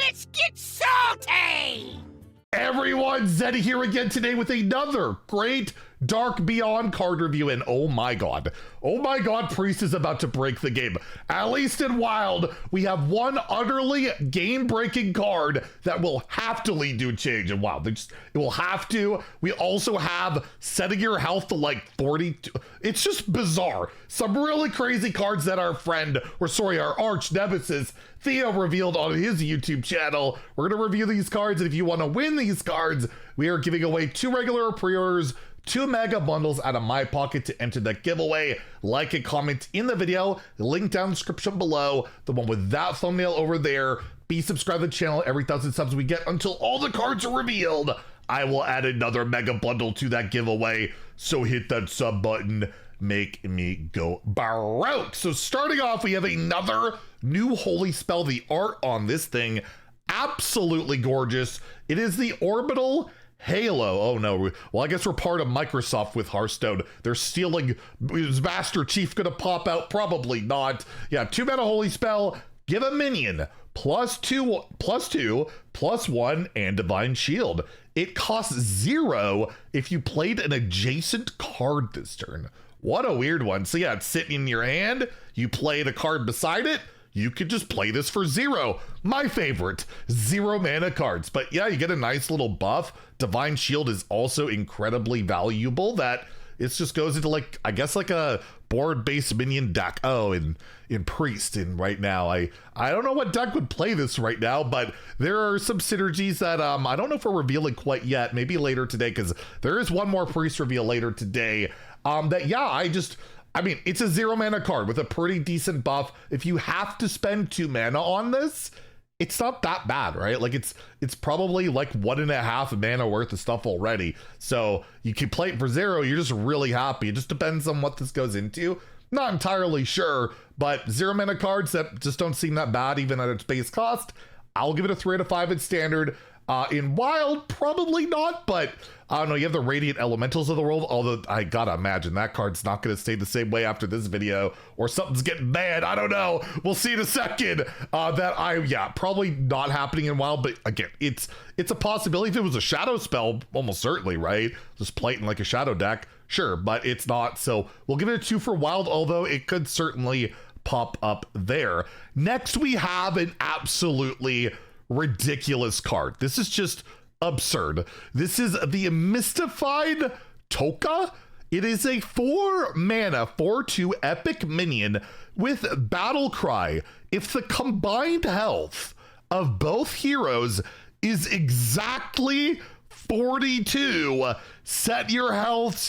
Let's get salty! Everyone, Zeddy here again today with another great Dark Beyond card review, and oh my god, Priest is about to break the game. At least in Wild, we have one utterly game-breaking card that will have to lead to a change in Wild. It will have to. We also have setting your health to like 42. It's just bizarre. Some really crazy cards that our arch nemesis Theo revealed on his YouTube channel. We're gonna review these cards, and if you want to win these cards, we are giving away 2 regular pre-orders, 2 mega bundles out of my pocket to enter that giveaway. Like and comment in the video, link down in the description below, the one with that thumbnail over there. Be subscribed to the channel. Every 1,000 subs we get until all the cards are revealed, I will add another mega bundle to that giveaway. So hit that sub button, make me go baroque. So starting off, we have another new holy spell. The art on this thing, absolutely gorgeous. It is the Orbital Halo. Oh no, well I guess we're part of Microsoft with Hearthstone. They're stealing. Is Master Chief gonna pop out? Probably not. Yeah, 2 mana holy spell, give a minion +2/+1 and divine shield. It costs 0 if you played an adjacent card this turn. What a weird one. So yeah, it's sitting in your hand, you play the card beside it, you could just play this for 0. My favorite 0 mana cards. But yeah, you get a nice little buff. Divine Shield is also incredibly valuable. That it just goes into like, I guess like a board-based minion deck. Oh, in Priest, and right now I don't know what deck would play this right now, but there are some synergies that I don't know if we're revealing quite yet. Maybe later today, because there is one more Priest reveal later today. That yeah, I mean, it's a 0 mana card with a pretty decent buff. If you have to spend 2 mana on this, it's not that bad, right? Like it's probably like 1.5 mana worth of stuff already. So you can play it for 0. You're just really happy. It just depends on what this goes into. Not entirely sure, but 0 mana cards that just don't seem that bad even at its base cost. I'll give it a 3 out of 5 in standard. In Wild, probably not, but I don't know, you have the Radiant Elementals of the world, although I gotta imagine that card's not gonna stay the same way after this video, or something's getting bad, I don't know, we'll see in a second. Probably not happening in Wild, but again, it's a possibility. If it was a shadow spell, almost certainly, right? Just play it in like a shadow deck, sure, but it's not, so we'll give it a 2 for Wild, although it could certainly pop up there. Next, we have an absolutely ridiculous card. This is just absurd. This is the Mystified Toka. It is a 4 mana 4/2 epic minion with Battle Cry. If the combined health of both heroes is exactly 42, set your hero's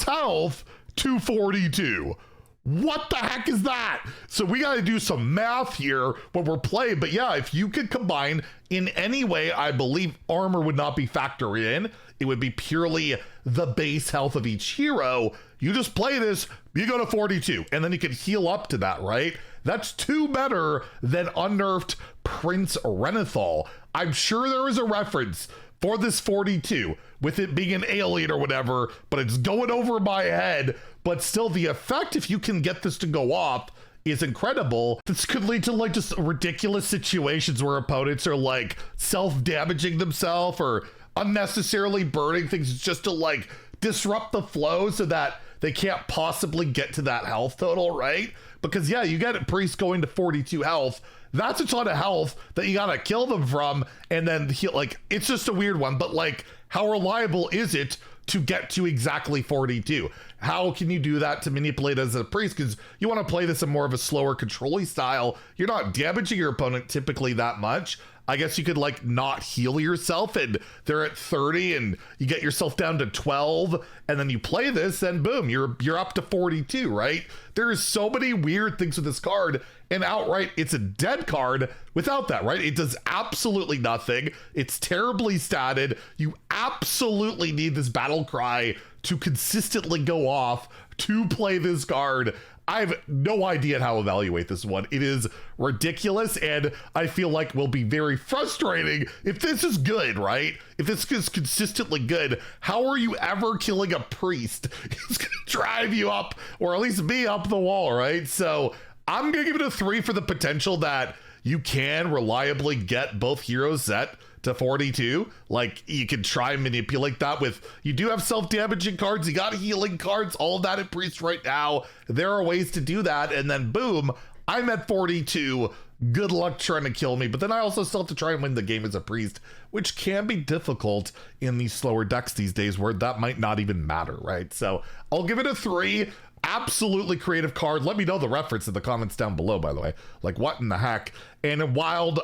health to 42. What the heck is that? So we got to do some math here when we're playing. But yeah, if you could combine in any way, I believe armor would not be factored in. It would be purely the base health of each hero. You just play this, you go to 42, and then you can heal up to that, right? That's 2 better than unnerfed Prince Renethal. I'm sure there is a reference for this 42, with it being an alien or whatever, but it's going over my head. But still, the effect, if you can get this to go off, is incredible. This could lead to like just ridiculous situations where opponents are like self-damaging themselves or unnecessarily burning things just to like disrupt the flow so that they can't possibly get to that health total, right? Because yeah, you get a Priest going to 42 health. That's a ton of health that you gotta kill them from, and then heal. Like, it's just a weird one, but like, how reliable is it to get to exactly 42? How can you do that to manipulate as a Priest? Because you want to play this in more of a slower control-y style. You're not damaging your opponent typically that much. I guess you could like not heal yourself and they're at 30 and you get yourself down to 12 and then you play this and boom, you're up to 42, right? There is so many weird things with this card, and outright it's a dead card without that, right? It does absolutely nothing. It's terribly statted. You absolutely need this Battle Cry to consistently go off to play this card. I have no idea how to evaluate this one. It is ridiculous, and I feel like will be very frustrating if this is good, right? If this is consistently good, how are you ever killing a Priest? It's gonna drive you up, or at least me up the wall, right? So I'm gonna give it a 3 for the potential that you can reliably get both heroes set to 42. Like, you can try and manipulate that with, you do have self-damaging cards, you got healing cards, all of that at Priest right now. There are ways to do that, and then boom, I'm at 42. Good luck trying to kill me. But then I also still have to try and win the game as a Priest, which can be difficult in these slower decks these days where that might not even matter, right? So I'll give it a 3. Absolutely creative card. Let me know the reference in the comments down below, by the way. Like, what in the heck? And in Wild,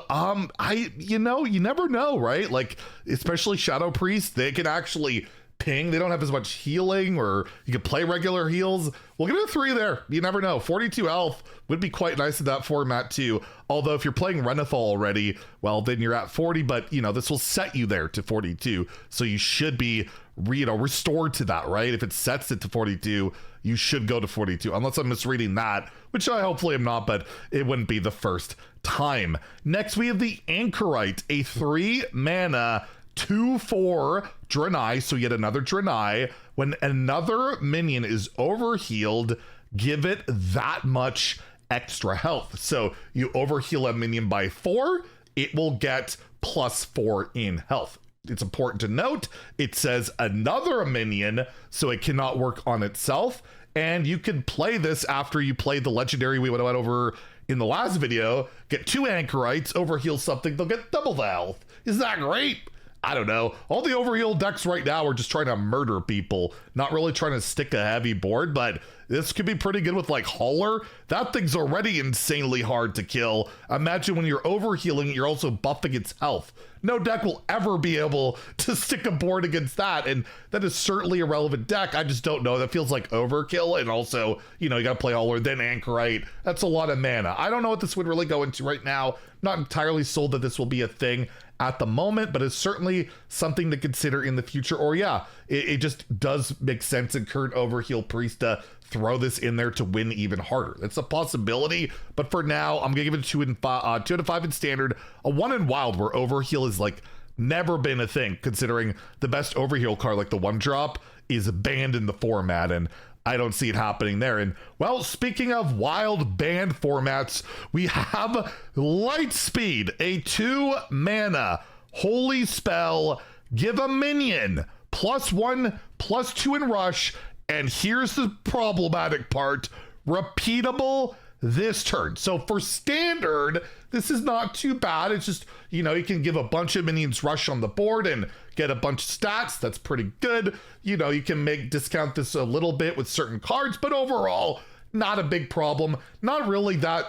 you never know, right? Like, especially Shadow Priest, they can actually ping. They don't have as much healing, or you can play regular heals. We'll give it a 3 there. You never know. 42 health would be quite nice in that format too. Although if you're playing Renethal already, well, then you're at 40, but this will set you there to 42. So you should be restored to that, right? If it sets it to 42, you should go to 42, unless I'm misreading that, which I hopefully am not, but it wouldn't be the first time. Next, we have the Anchorite, a 3 mana 2/4 Draenei, so yet another Draenei. When another minion is overhealed, give it that much extra health. So you overheal a minion by 4, it will get +4 in health. It's important to note, it says another minion, so it cannot work on itself. And you can play this after you play the legendary we went over in the last video. Get 2 Anchorites, overheal something, they'll get double the health. Isn't that great? I don't know. All the overheal decks right now are just trying to murder people, not really trying to stick a heavy board, but this could be pretty good with like Hauler. That thing's already insanely hard to kill. Imagine when you're overhealing, you're also buffing its health. No deck will ever be able to stick a board against that, and that is certainly a relevant deck. I just don't know. That feels like overkill, and also, you gotta play Hauler, then Anchorite. That's a lot of mana. I don't know what this would really go into right now. Not entirely sold that this will be a thing at the moment, but it's certainly something to consider in the future. Or yeah, it just does make sense in current overheal Priest to throw this in there to win even harder. That's a possibility, but for now, I'm gonna give it a 2 out of 5 in standard, a 1 in Wild, where overheal is like never been a thing, considering the best overheal card, like the 1-drop, is banned in the format, and I don't see it happening there. And well, speaking of wild banned formats, we have Lightspeed, a 2 mana holy spell. Give a minion +1, +2 in rush. And here's the problematic part: repeatable this turn. So for standard, this is not too bad. It's just, you can give a bunch of minions rush on the board and get a bunch of stats. That's pretty good. You can discount this a little bit with certain cards, but overall, not a big problem. Not really that,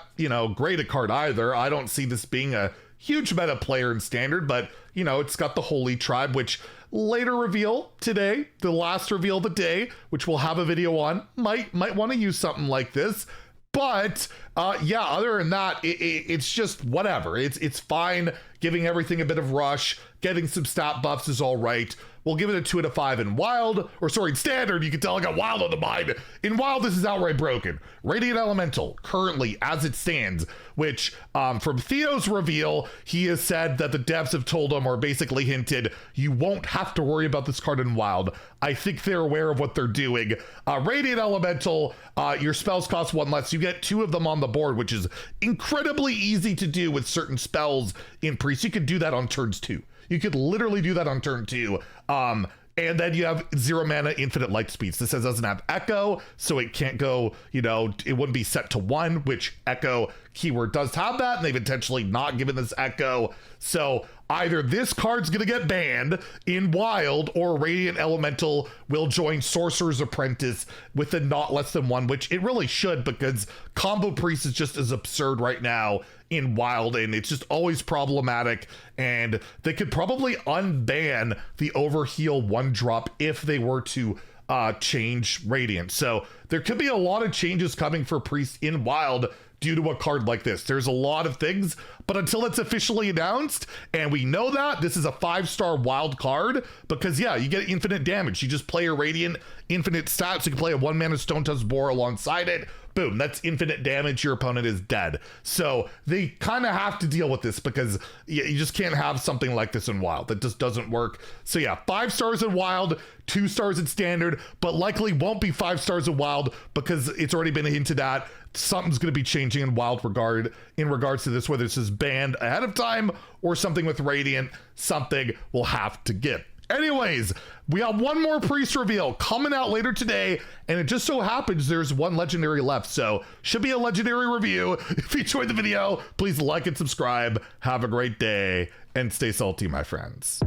great a card either. I don't see this being a huge meta player in standard, but, it's got the Holy Tribe, which later reveal today, the last reveal of the day, which we'll have a video on, might want to use something like this. But yeah, other than that, it's just whatever. It's fine. Giving everything a bit of rush, getting some stat buffs is all right. We'll give it a 2 out of 5 in Wild, in Standard. You can tell I got Wild on the mind. In Wild, this is outright broken. Radiant Elemental, currently as it stands, which from Theo's reveal, he has said that the devs have told him, or basically hinted, you won't have to worry about this card in Wild. I think they're aware of what they're doing. Radiant Elemental, your spells cost 1 less. You get 2 of them on the board, which is incredibly easy to do with certain spells in Priest. You could do that on turns 2. You could literally do that on turn 2. And then you have 0 mana infinite light speeds. This doesn't have Echo, so it can't go, it wouldn't be set to 1, which Echo keyword does have that, and they've intentionally not given this Echo. So either this card's gonna get banned in Wild, or Radiant Elemental will join Sorcerer's Apprentice with a not less than 1, which it really should, because Combo Priest is just as absurd right now in Wild, and it's just always problematic. And they could probably unban the overheal 1-drop if they were to change Radiant. So there could be a lot of changes coming for Priest in Wild due to a card like this. There's a lot of things, but until it's officially announced, and we know that this is a 5-star Wild card, because yeah, you get infinite damage. You just play a Radiant, infinite stats. You can play a 1 mana Stone Tusk Boar alongside it. Boom, that's infinite damage. Your opponent is dead. So they kind of have to deal with this, because you just can't have something like this in Wild. That just doesn't work. So yeah, 5 stars in Wild, 2 stars in Standard, but likely won't be 5 stars in Wild, because it's already been hinted at something's going to be changing in in regards to this, whether this is banned ahead of time or something with Radiant, something we'll have to get. Anyways, we have one more priest reveal coming out later today, and it just so happens there's one legendary left, so should be a legendary review. If you enjoyed the video, please like and subscribe. Have a great day, and stay salty, my friends.